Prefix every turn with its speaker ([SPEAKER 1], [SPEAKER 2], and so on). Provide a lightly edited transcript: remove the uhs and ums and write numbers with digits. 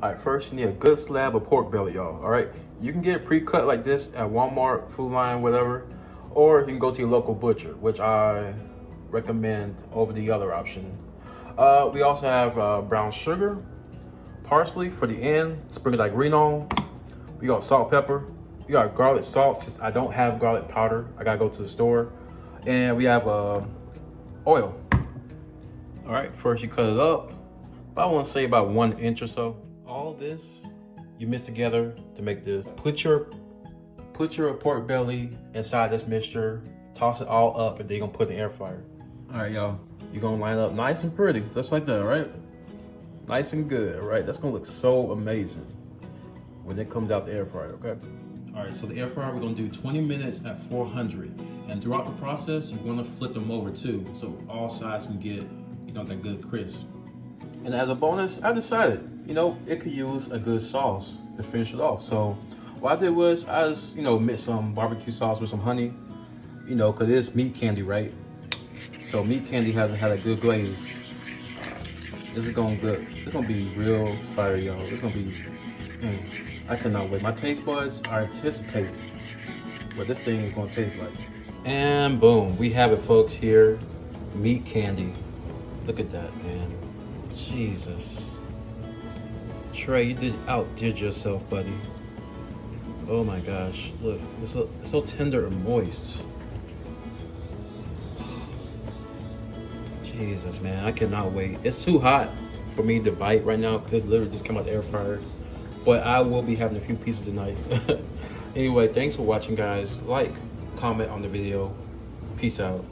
[SPEAKER 1] All right, first you need a good slab of pork belly, y'all. All right, you can get it pre-cut like this at Walmart, Food Lion, whatever, or you can go to your local butcher, which I recommend over the other option. We also have brown sugar, parsley for the end, sprinkle that green on. We got salt, pepper. We got garlic salt, since I don't have garlic powder. I gotta go to the store. And we have oil. All right, first you cut it up. I want to say about 1 inch or so. All this you mix together to make this. Put your pork belly inside this mixture, toss it all up, and then you're gonna put it in the air fryer. All right, y'all, you're gonna line up nice and pretty, just like that, right? Nice and good, all right? That's gonna look so amazing when it comes out the air fryer, okay? All right, so the air fryer, we're gonna do 20 minutes at 400. And throughout the process, you're gonna flip them over too, so all sides can get, that good crisp. And as a bonus, I decided, it could use a good sauce to finish it off. So what I did was I just, mixed some barbecue sauce with some honey, cause it is meat candy, right? So meat candy hasn't had a good glaze. This is going good. It's gonna be real fire, y'all. It's gonna be, I cannot wait. My taste buds are anticipating what this thing is gonna taste like. And boom, we have it, folks, here. Meat candy. Look at that, man. Jesus. Trey, you outdid yourself, buddy. Oh my gosh, look, it's so tender and moist. Jesus, man, I cannot wait. It's too hot for me to bite right now. Could literally just come out the air fryer. But I will be having a few pieces tonight. Anyway, thanks for watching, guys. Like, comment on the video. Peace out.